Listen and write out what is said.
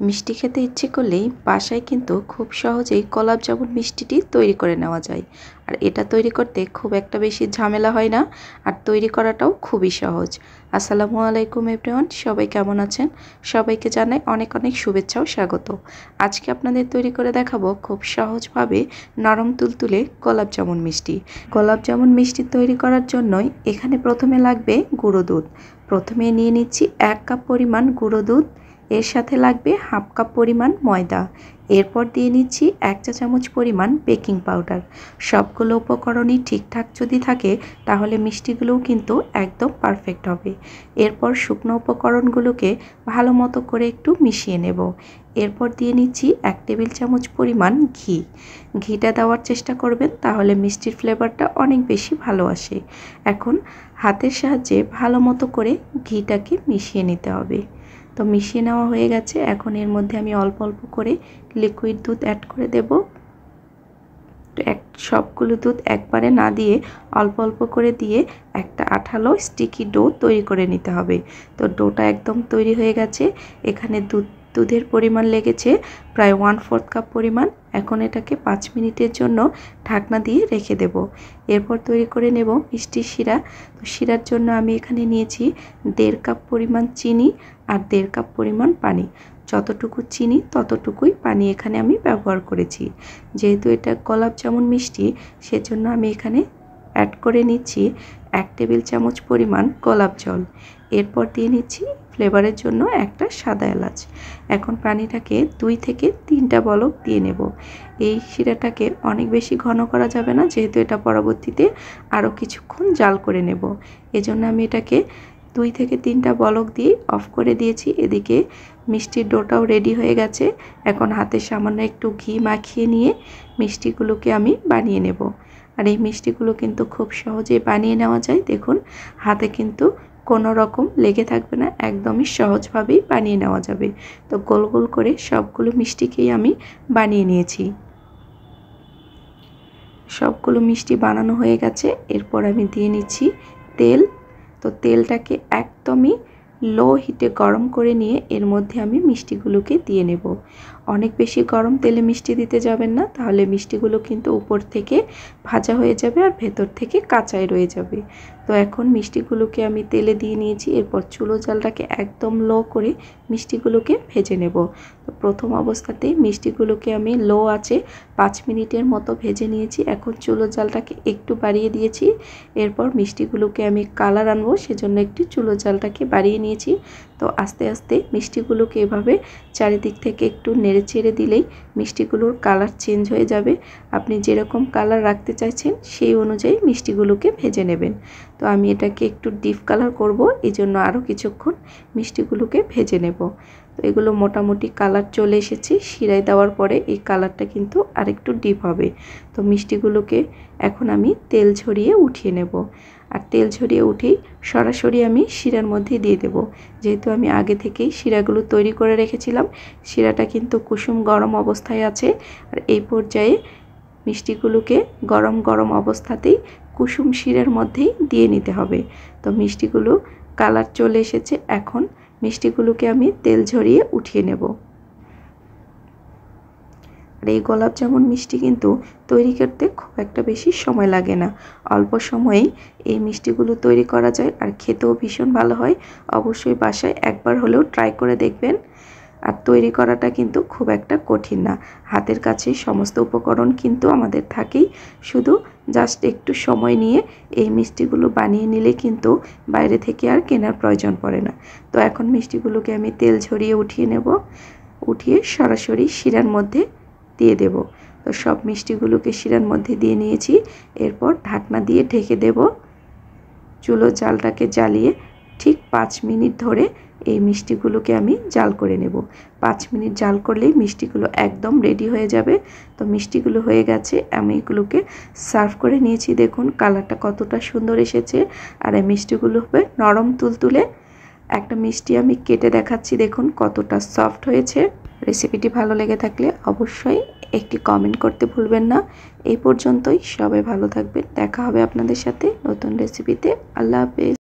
মিষ্টি খেতে ইচ্ছে করলেই বাসায় কিন্তু খুব সহজেই গোলাপ জামুন মিষ্টিটি তৈরি করে নেওয়া যায়। আর এটা তৈরি করতে খুব একটা বেশি ঝামেলা হয় না, আর তৈরি করাটাও খুবই সহজ। আসসালামু আলাইকুম এভরিওয়ান, সবাই কেমন আছেন? সবাইকে জানাই অনেক অনেক শুভেচ্ছা ও স্বাগত। আজকে আপনাদের তৈরি করে দেখাবো খুব সহজভাবে নরম তুলতুলে গোলাপ জামুন মিষ্টি। গোলাপ জামুন মিষ্টি তৈরি করার জন্যই এখানে প্রথমে লাগবে গুঁড়ো দুধ। প্রথমে নিয়ে নিচ্ছি 1 কাপ পরিমাণ গুঁড়ো দুধ। এর সাথে লাগবে হাফ কাপ পরিমাণ ময়দা। এরপর দিয়ে নিচ্ছি 1 চা চামচ পরিমাণ বেকিং পাউডার। সবগুলো উপকরণই ঠিকঠাক যদি থাকে তাহলে মিষ্টিগুলোও কিন্তু একদম পারফেক্ট হবে। এরপর শুকনো উপকরণগুলোকে ভালো মতো করে একটু মিশিয়ে নেব। এরপর দিয়ে নিচ্ছি 1 টেবিল চামচ পরিমাণ ঘি। ঘিটা দেওয়ার চেষ্টা করবেন, তাহলে মিষ্টির ফ্লেভারটা অনেক বেশি ভালো আসে। এখন হাতের সাহায্যে ভালো মতো করে ঘিটাকে মিশিয়ে নিতে হবে। তো মিশিয়ে নেওয়া হয়ে গেছে। এখন এর মধ্যে আমি অল্প অল্প করে লিকুইড দুধ অ্যাড করে দেব। সবগুলো দুধ একবারে না দিয়ে অল্প অল্প করে দিয়ে একটা আঠালো স্টিকি ডো তৈরি করে নিতে হবে। তো ডোটা একদম তৈরি হয়ে গেছে। এখানে দুধের পরিমাণ লেগেছে প্রায় 1/4 কাপ পরিমাণ। এখন এটাকে 5 মিনিটের জন্য ঢাকনা দিয়ে রেখে দেব। এরপর তৈরি করে নেব মিষ্টির শিরা। তো শিরার জন্য আমি এখানে নিয়েছি 1.5 কাপ পরিমাণ চিনি আর 1.5 কাপ পরিমাণ পানি। যতটুকু চিনি ততটুকুই পানি এখানে আমি ব্যবহার করেছি। যেহেতু এটা গোলাপ জামুন মিষ্টি, সেজন্য আমি এখানে অ্যাড করে নিচ্ছি 1 টেবিল চামচ পরিমাণ গোলাপ জল। এরপর দিয়ে নিচ্ছি ফ্লেভারের জন্য একটা সাদা এলাচ। এখন পানিটাকে 2 থেকে 3টা বলক দিয়ে নেব। এই শিরাটাকে অনেক বেশি ঘন করা যাবে না, যেহেতু এটা পরবর্তীতে আরও কিছুক্ষণ জাল করে নেব। এজন্য আমি এটাকে 2 থেকে 3টা বলক দিয়ে অফ করে দিয়েছি। এদিকে মিষ্টির ডোটাও রেডি হয়ে গেছে। এখন হাতে সামান্য একটু ঘি মাখিয়ে নিয়ে মিষ্টিগুলোকে আমি বানিয়ে নেব। আর এই মিষ্টিগুলো কিন্তু খুব সহজেই বানিয়ে নেওয়া যায়। দেখুন, হাতে কিন্তু কোনো রকম লেগে থাকবে না, একদমই সহজভাবেই বানিয়ে নেওয়া যাবে। তো গোল গোল করে সবগুলো মিষ্টিকেই আমি বানিয়ে নিয়েছি। সবগুলো মিষ্টি বানানো হয়ে গেছে। এরপর আমি দিয়ে নিচ্ছি তেল। তো তেলটাকে একদমই লো হিটে গরম করে নিয়ে এর মধ্যে আমি মিষ্টিগুলোকে দিয়ে নেব। অনেক বেশি গরম তেলে মিষ্টি দিতে যাবেন না, তাহলে মিষ্টিগুলো কিন্তু উপর থেকে ভাজা হয়ে যাবে আর ভেতর থেকে কাঁচাই রয়ে যাবে। তো এখন মিষ্টিগুলোকে আমি তেলে দিয়ে নিয়েছি। এরপর চুলো জালটাকে একদম লো করে মিষ্টিগুলোকে ভেজে নেব। তো প্রথম অবস্থাতেই মিষ্টিগুলোকে আমি লো আঁচে 5 মিনিটের মতো ভেজে নিয়েছি। এখন চুলো জালটাকে একটু বাড়িয়ে দিয়েছি। এরপর মিষ্টিগুলোকে আমি কালার আনবো, সেজন্য একটু চুলো জালটাকে বাড়িয়ে নিয়েছি। তো আস্তে আস্তে মিষ্টিগুলোকে এভাবে চারিদিক থেকে একটু নেড়ে চেড়ে দিলেই মিষ্টিগুলোর কালার চেঞ্জ হয়ে যাবে। আপনি যেরকম কালার রাখতে চাইছেন সেই অনুযায়ী মিষ্টিগুলোকে ভেজে নেবেন। তো আমি এটাকে একটু ডিপ কালার করব, এই জন্য আরও কিছুক্ষণ মিষ্টিগুলোকে ভেজে নেব। তো এগুলো মোটামুটি কালার চলে এসেছে। শিরায় দেওয়ার পরে এই কালারটা কিন্তু আরেকটু ডিপ হবে। তো মিষ্টিগুলোকে এখন আমি তেল ঝরিয়ে উঠিয়ে নেব। আর তেল ঝরিয়ে উঠেই সরাসরি আমি শিরার মধ্যে দিয়ে দেব। যেহেতু আমি আগে থেকেই শিরাগুলো তৈরি করে রেখেছিলাম, শিরাটা কিন্তু কুসুম গরম অবস্থায় আছে। আর এই পর্যায়ে মিষ্টিগুলোকে গরম গরম অবস্থাতেই কুসুম শিরার মধ্যেই দিয়ে নিতে হবে। তো মিষ্টিগুলো কালার চলে এসেছে। এখন মিষ্টিগুলোকে আমি তেল ঝরিয়ে উঠিয়ে নেব। আর এই গোলাপ জামুন মিষ্টি কিন্তু তৈরি করতে খুব একটা বেশি সময় লাগে না। অল্প সময়েই এই মিষ্টিগুলো তৈরি করা যায় আর খেতেও ভীষণ ভালো হয়। অবশ্যই বাসায় একবার হলেও ট্রাই করে দেখবেন। আর তৈরি করাটা কিন্তু খুব একটা কঠিন না। হাতের কাছেই সমস্ত উপকরণ কিন্তু আমাদের থাকেই, শুধু জাস্ট একটু সময় নিয়ে এই মিষ্টিগুলো বানিয়ে নিলে কিন্তু বাইরে থেকে আর কেনার প্রয়োজন পড়ে না। তো এখন মিষ্টিগুলোকে আমি তেল ঝরিয়ে উঠিয়ে নেব। উঠিয়ে সরাসরি শিরার মধ্যে দিয়ে দেব। তো সব মিষ্টিগুলোকে শিরার মধ্যে দিয়ে নিয়েছি। এরপর ঢাকনা দিয়ে ঢেকে দেব। চুলো জালটাকে জ্বালিয়ে ঠিক 5 মিনিট ধরে এই মিষ্টিগুলোকে আমি জাল করে নেব। 5 মিনিট জাল করলেই মিষ্টিগুলো একদম রেডি হয়ে যাবে। তো মিষ্টিগুলো হয়ে গেছে, আমি এগুলোকে সার্ভ করে নিয়েছি। দেখুন কালারটা কতটা সুন্দর এসেছে। আর এই মিষ্টিগুলো হবে নরম তুলতুলে। একটা মিষ্টি আমি কেটে দেখাচ্ছি, দেখুন কতটা সফট হয়েছে। রেসিপিটি ভালো লেগে থাকলে অবশ্যই একটি কমেন্ট করতে ভুলবেন না। এই পর্যন্তই, সবাই ভালো থাকবেন। দেখা হবে আপনাদের সাথে নতুন রেসিপিতে। আল্লাহ হাফেজ।